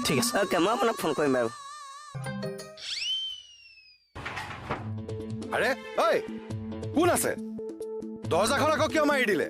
ঠিক আছে ওকে মই আপোনাক ফোন কৰিম বাৰু আৰে ঐ কোন আছে দৰজাখন আকৌ কিয় মাৰি দিলে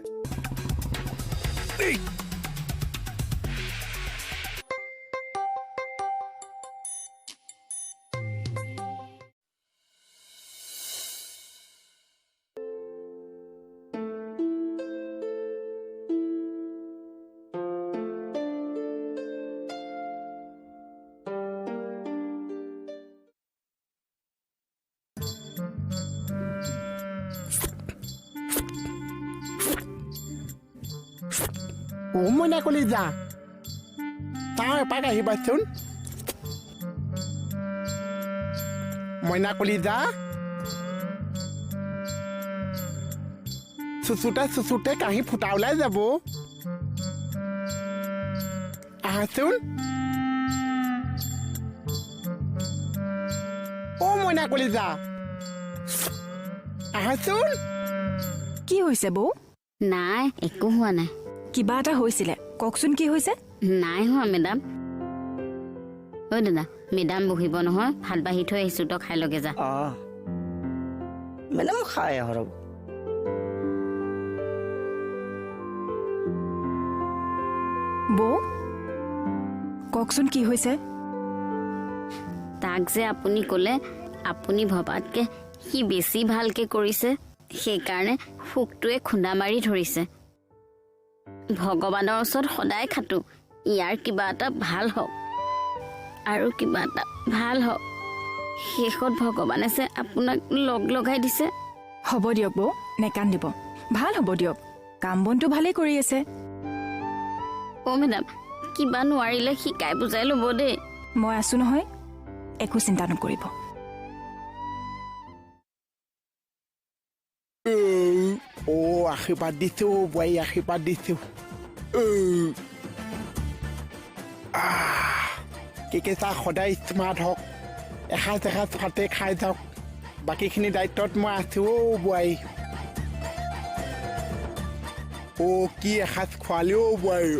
মইনা কলিজা তাৰ এপাক আহিবাচোন মইনা কলিজা চুচুতে কাহি ফুটা ওলাই যাব আহাচোন মইনা কলিজা আহাচোন কি হৈছে বৌ নাই একো হোৱা নাই কিবা এটা হৈছিলে কওকচোন কি হৈছে নাই হোৱা মেডাম ঐ দাদা মেডাম বহিব নহয় ভাত বাঢ়ি থৈ আহিছো তই খাই লগে যা মেডাম খাই আহক বৌ কওকচোন কি হৈছে তাক যে আপুনি ক'লে আপুনি ভবাতকে সি বেছি ভালকে কৰিছে সেইকাৰণে ফুকটোৱে খুন্দা মাৰি ধৰিছে ভগৱানৰ ওচৰত সদায় খাটো ইয়াৰ কিবা এটা ভাল হওক আৰু কিবা এটা ভাল হওক শেষত ভগৱানে যে আপোনাক লগাই দিছে হ'ব দিয়ক বৌ নেকান্দিব ভাল হ'ব দিয়ক কাম বনটো ভালেই কৰি আছে মেডাম কিবা নোৱাৰিলে শিকাই বুজাই ল'ব দেই মই আছো নহয় একো চিন্তা নকৰিব আশীৰ্বাদ দিছো বোৱাৰী আশীৰ্বাদ দিছো কেঁচা সদায় স্মাৰ্ট হওক এসাঁজ ভাতে খাই যাওক বাকীখিনি দায়িত্বত মই আছো বোৱাৰী কি এসাঁজ খোৱালে বোৱাৰী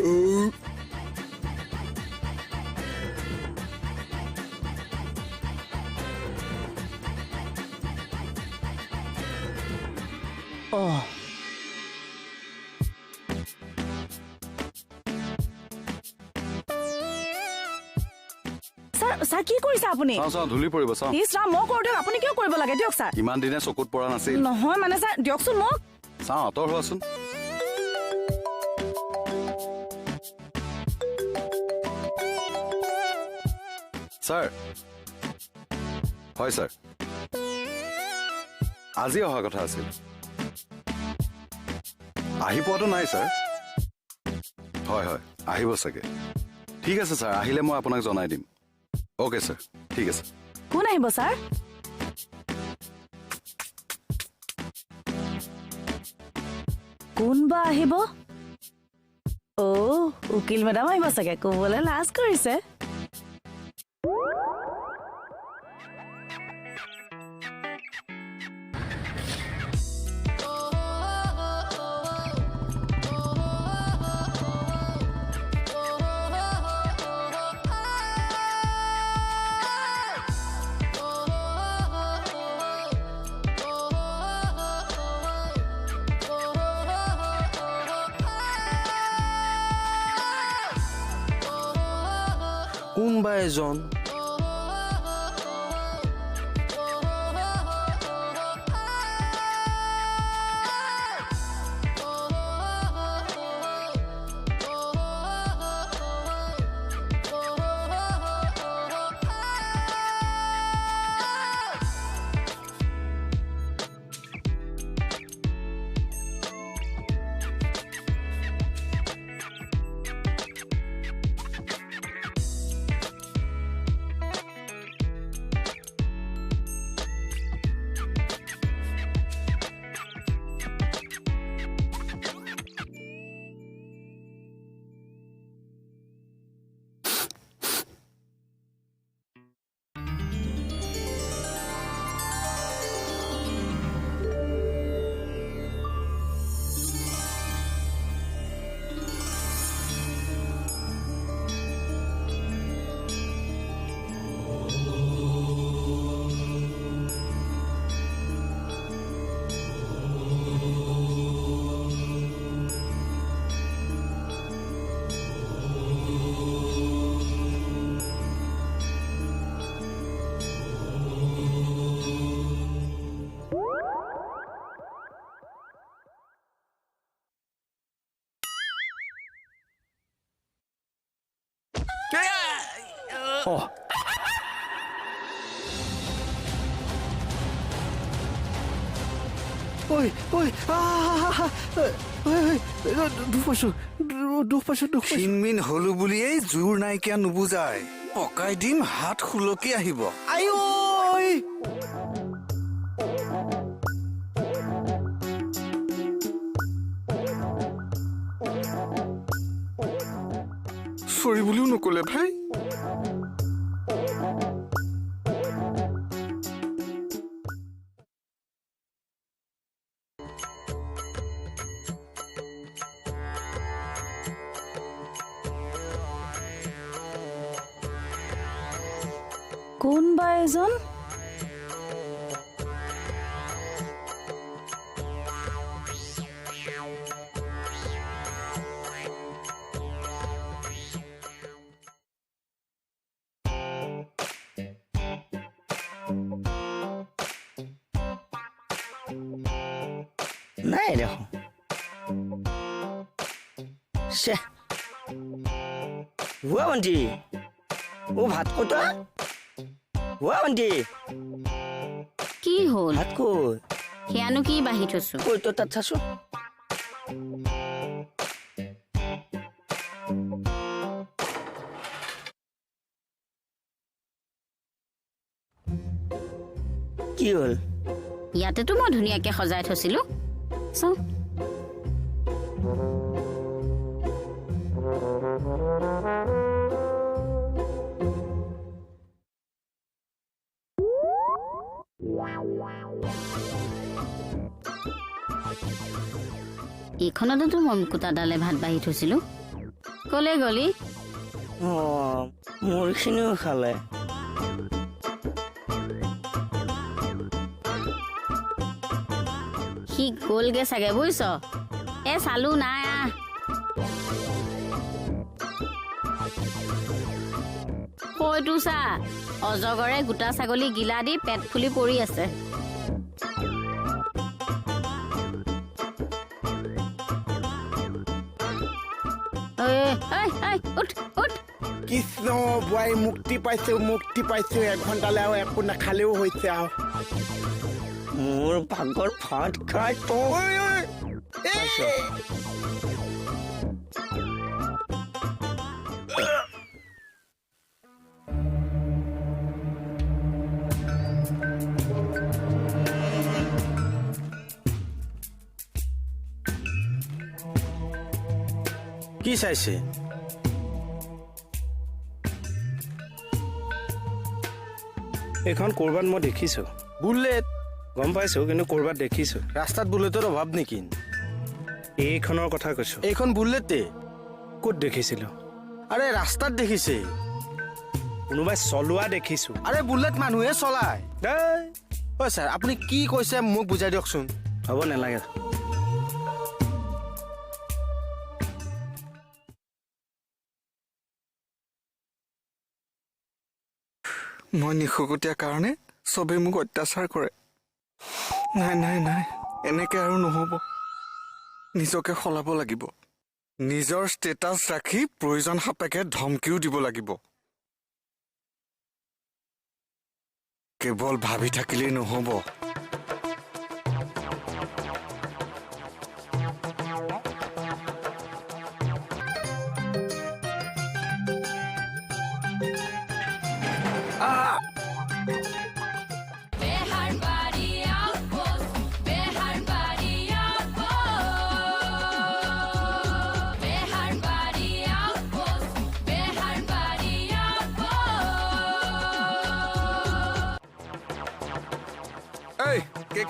ছাৰ কি কৰিছে আপুনি চাওঁ ধূলি পৰিব চাওঁ ইছ ৰাম মই কৰো দিয়ক আপুনি কিয় কৰিব লাগে দিয়ক ছাৰ ইমান দিনে চকুত পৰা নাছিল নহয় মানে ছাৰ দিয়কচোন মোক চাওঁ আঁতৰ হোৱাচোন ছাৰ হয় ছাৰ আজি অহা কথা আছিল আহি পোৱাটো নাই ছাৰ হয় আহিব চাগে ঠিক আছে ছাৰ আহিলে মই আপোনাক জনাই দিম অ'কে ছাৰ ঠিক আছে কোন আহিব ছাৰ কোনবা আহিব উকিল মেডাম আহিব চাগে ক'বলৈ লাজ কৰিছে কোনবা এজন অ ঐ দুখ পাইছো ক্ষীণমিন হলো বুলিয়েই জোৰ নাইকিয়া নুবুজাই পকাই দিম হাত খুলকি আহিব আইঐ চৰি বুলিও নকলে ভাই কোনবা এজন নাই দেখোন চে হোৱা ভণ্টি ভাত ক'ত হোৱা ভণ্টি কি হ'ল ভাত ক'ত সেয়ানো কি বাঢ়ি থৈছো কৈ তই তাত চাচোন কি হ'ল ইয়াতেতো মই ধুনীয়াকে সজাই থৈছিলো চাওঁ এইখনতো মই মুকুতাডালে ভাত বাঢ়ি থৈছিলো কলে গলি মোৰখিনিও খালে সি গ'লগে চাগে বুজিছ চালো নাই কৈতো চা অজগৰে গোটা ছাগলী গিলা দি পেট ফুলি পৰি আছে কৃষ্ণ বোৱাৰী মুক্তি পাইছো এঘণ্টালৈ আৰু একো নাখালেও হৈছে আৰু মোৰ ভাগৰ ভাত খাই কি চাইছে এইখন ক'ৰবাত মই দেখিছো বুলেট গম পাইছো কিন্তু ক'ৰবাত দেখিছো ৰাস্তাত বুলেটৰ অভাৱ নেকি এইখনৰ কথা কৈছো এইখন বুলেটে ক'ত দেখিছিলো আৰে ৰাস্তাত দেখিছে কোনোবাই চলোৱা দেখিছো আৰে বুলেট মানুহে চলায় অ' ছাৰ আপুনি কি কৈছে মোক বুজাই দিয়কচোন হ'ব নালাগে মই নিশকতীয়া কাৰণে চবেই মোক অত্যাচাৰ কৰে নাই এনেকে আৰু নহ'ব নিজকে সলাব লাগিব নিজৰ ষ্টেটাছ ৰাখি প্ৰয়োজন সাপেক্ষে ধমকিও দিব লাগিব কেৱল ভাবি থাকিলেই নহ'ব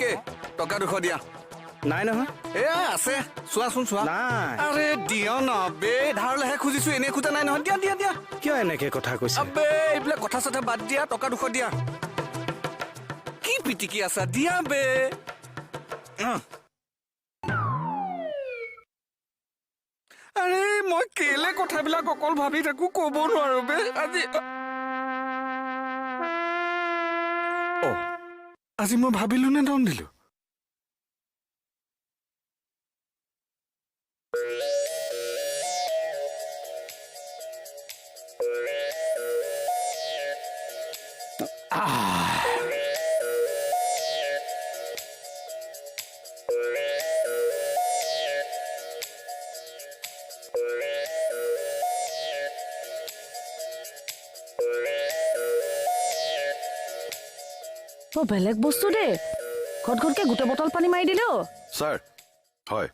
কে টকা 200 দিয়া নাই নহয় এয়া আছে চোৱাচোন চোৱা নাই আৰে দিয় ন বে ধাৰলেহে খুজিছো এনে খোজা নাই নহয় দিয়া কিয় এনেকে কথা কৈছে আবে এইবিলাক কথা চথা বাদ দিয়া টকা 200 দিয়া কি পিটিকি আছা দিয়া বে আৰে মই কেলে কথাবিলাক অকল ভাবি থাকো ক'ব নোৱাৰো বে আজি মই ভাবিলো নে দম দিলো বেলেগ বস্তু দেই ঘটঘটকে গোটেই বটল পানী মাৰি দিলো ছাৰ হয়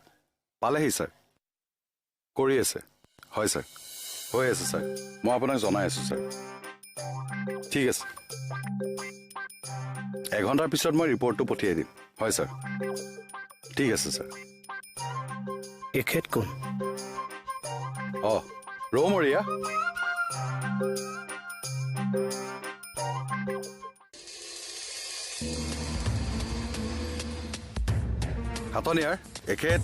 পালেহি ছাৰ কৰি আছে হয় ছাৰ হৈ আছে ছাৰ মই আপোনাক জনাই আছোঁ ছাৰ ঠিক আছে এঘণ্টাৰ পিছত মই ৰিপৰ্টটো পঠিয়াই দিম হয় ছাৰ ঠিক আছে ছাৰ এখেত কোন অঁ ৰৌমৰীয়া হাতনিয়াৰ এখেত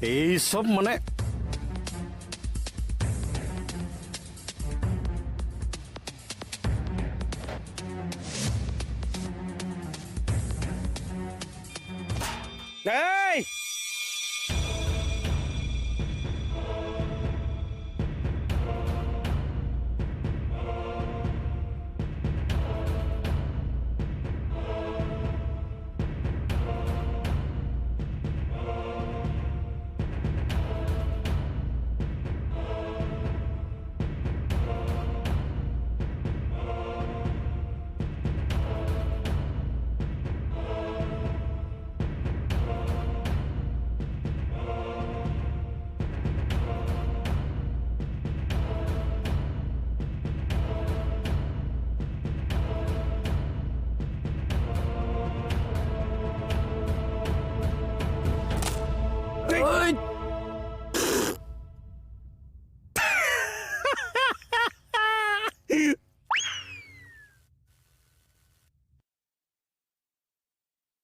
এই সব মানে এই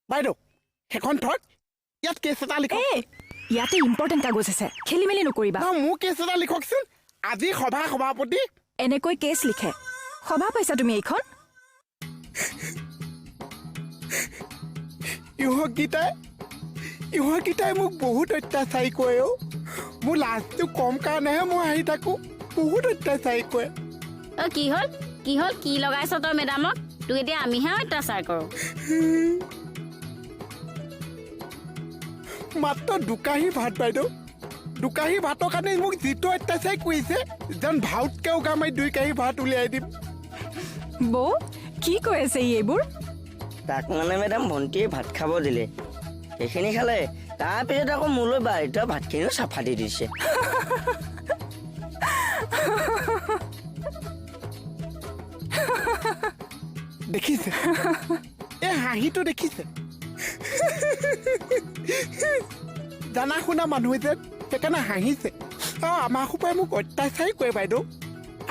বাইদেউ সেইখন থক ইয়াত কেছ এটা লিখক ইয়াতে ইম্পৰ্টেণ্ট কাগজ আছে খেলি মেলি নকৰিবা মোৰ কেছ এটা লিখকচোন আজি সভাপতি এনেকৈ কেছ লিখে সভা পাইছা তুমি এইখন ইহঁতকেইটাই মোক বহুত অত্যাচাৰী কৰে মোৰ লাজটো কম কাৰণেহে মই আহি থাকোঁ বহুত অত্যাচাৰী কৰে কি হ'ল কি লগাইছ তই মেডামক তোক এতিয়া আমিহে অত্যাচাৰ কৰোঁ মাত্ৰ দুকাহী ভাত বাইদেউ দুকাহী ভাতৰ কাৰণে মোক যিটো অত্যাচাৰ কৰিছে যেন ভাউতকৈ উগা মাৰি 2 কাহী ভাত উলিয়াই দিম বৌ কি কৈ আছে এইবোৰ তাক মানে মেডাম ভণ্টিয়ে ভাত খাব দিলে সেইখিনি খালে তাৰপিছত আকৌ মোলৈ বাৰীত ভাতখিনিও চাফা দি দিছে দেখিছে এই হাঁহিটো দেখিছে জানা শুনা মানুহ যে সেইকাৰণে হাঁহিছে আমাৰ সোপাই মোক অত্যাচাৰী কৰে বাইদেউ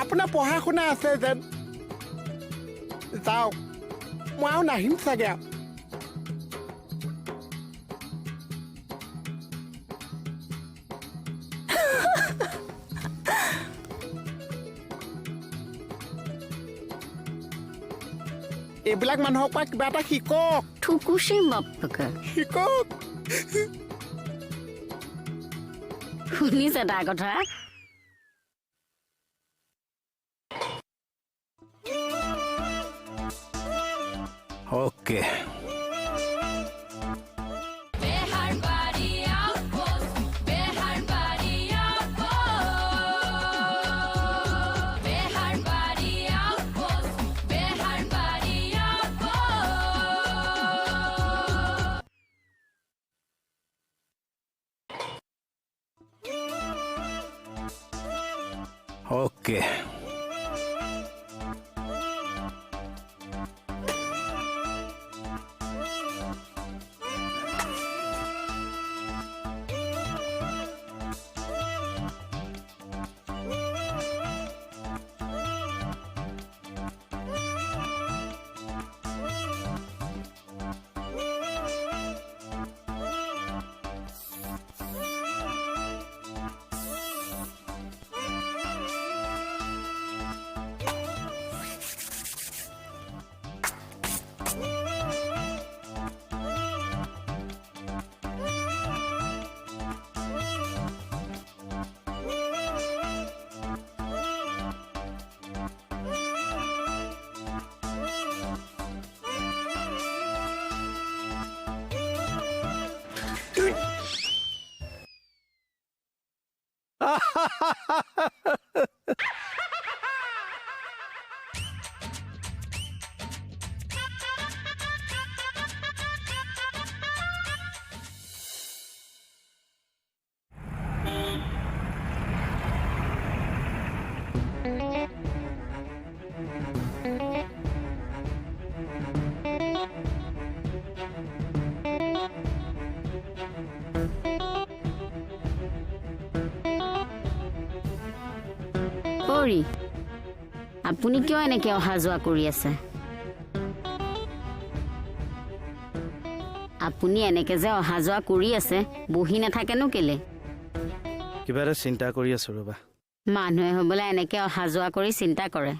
আপোনাৰ পঢ়া শুনা আছে যেন যাওক মই আৰু নাহিম চাগে এইবিলাক মানুহৰ পৰা কিবা এটা শিকক ঠুকুচি বাপকে শিকক শুনিছে তাৰ কথা ওকে ওকে কৰি আপুনি কিয় এনেকৈ অহা যোৱা কৰি আছে? আপুনি এনেকৈ যে অহা যোৱা কৰি আছে বহি নাথাকেনো কেলে? কিবা এটা চিন্তা কৰি আছোঁ ৰ'বা। মানুহে হ'বলৈ এনেকৈ অহা যোৱা কৰি চিন্তা কৰে।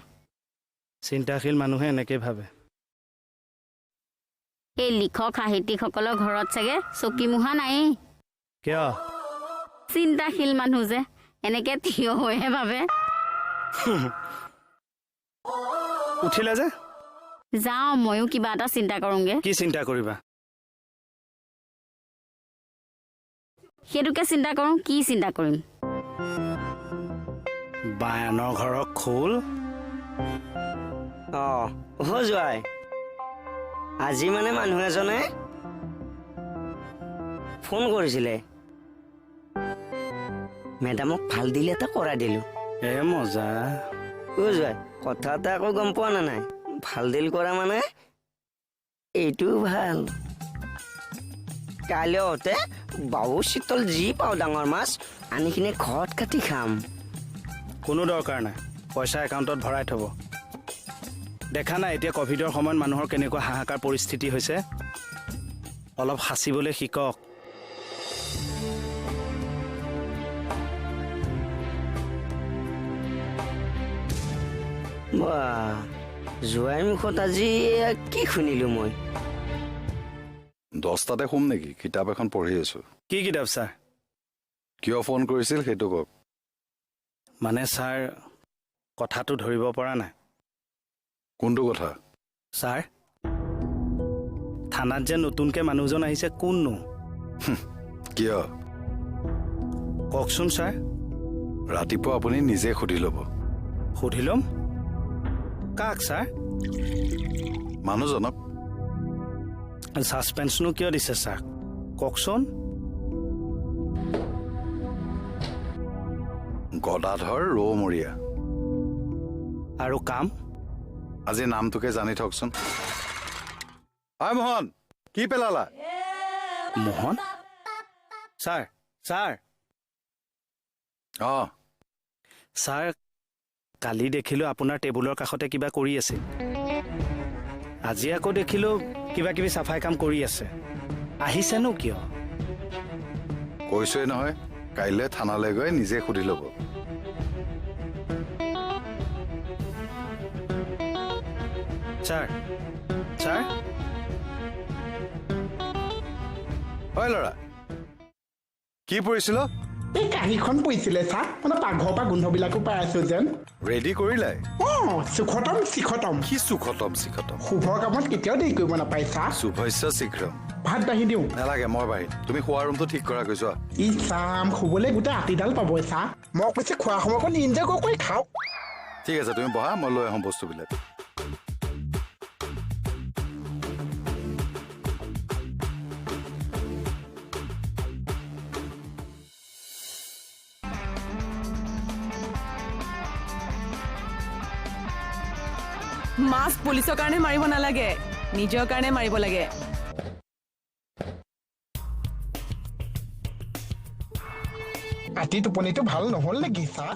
চিন্তাশীল মানুহে এনেকৈ ভাবে। এই লিখক সাহিত্যিকসকলৰ ঘৰত চাগে চকীমুহা নায়েই। কিয়? চিন্তাশীল মানুহ যে এনেকৈ থিয় হৈহে ভাবে। উঠিলে যে যাওঁ ময়ো কিবা এটা চিন্তা কৰোঁগে। কি চিন্তা কৰিবা? সেইটোকে চিন্তা কৰোঁ। কি চিন্তা কৰিম? বায়ানৰ ঘৰৰ খোল। যোৱাই আজি মানে মানুহ এজনে ফোন কৰিছিলে, মেডামক ভাল দিলে এটা কৰাই দিলোঁ। মজা। যোৱাই কথা এটা আকৌ গম পোৱা না নাই? ভাল দিল কৰা মানে এইটো ভাল। কাইলৈতে বাবু চিতল যি পাওঁ ডাঙৰ মাছ আনি কিনে ঘৰত কাটি খাম। কোনো দৰকাৰ নাই, পইচা একাউণ্টত ভৰাই থ'ব। দেখা নাই এতিয়া কভিডৰ সময়ত মানুহৰ কেনেকুৱা হাহাকাৰ পৰিস্থিতি হৈছে? অলপ সাঁচিবলৈ শিকক। বাহ, যোৱাই মুখত আজি কি শুনিলো মই? 10টাতে শুম নেকি? কিতাপ এখন পঢ়ি আছো। কি কিতাপ ছাৰ? কিয় ফোন কৰিছিল সেইটো কওক। মানে ছাৰ, কথাটো ধৰিব পৰা নাই। কোনটো কথা? ছাৰ, থানাত যে নতুনকৈ মানুহজন আহিছে কোননো? কিয়? কওকচোন ছাৰ। ৰাতিপুৱা আপুনি নিজে সুধি ল'ব। সুধি ল'ম? কাক ছাৰ? মানুহজনক। ছাছপেন্সনো কিয় দিছে ছাৰ? কওকচোন। গদাধৰ ৰৌমৰীয়া। আৰু কাম? আজি নামটোকে জানি থকচোন। মোহন, কি পেলালা? মোহন? Sir, sir. ছাৰ, কালি দেখিলোঁ আপোনাৰ টেবুলৰ কাষতে কিবা কৰি আছিল। আজি আকৌ দেখিলোঁ কিবা কিবি চাফাই কাম কৰি আছে। আহিছেনো কিয়? কৈছোৱেই নহয়, কাইলৈ থানালৈ গৈ নিজে সুধি ল'ব। Sir, sir. হয় ল'ৰা, কি পৰিছিল? এই কাঁহীখন পৰিছিলে ছাৰ, মানে পাকঘৰৰ পৰা গোন্ধবিলাকো পাই আছো যেন। ৰেডি কৰিলাই? সুখতম চিখতম। কি সুখতম চিখতম? শুভ কামত কেতিয়াও দেৰি কৰিব নাপায় ছাৰ। শুভস্য শীঘ্ৰম। ভাত বাঢ়ি দিওঁ? নালাগে, মই বাঢ়িম। তুমি খোৱা ৰুমটো ঠিক কৰা কৈছোৱা। ই চাম, শুবলৈ গোটেই আতিডাল পাবই ছাৰ। মই কৈছে খোৱা সময়কণ ইনজয় কৰি খাওক। ঠিক আছে, তুমি বহা, মই লৈ আহোঁ বস্তুবিলাক। মাছ পুলিচৰ কাৰণে মাৰিব নালাগে, নিজৰ কাৰণে মাৰিব লাগে। ৰাতি টোপনিটো ভাল নহ'ল নেকি ছাৰ?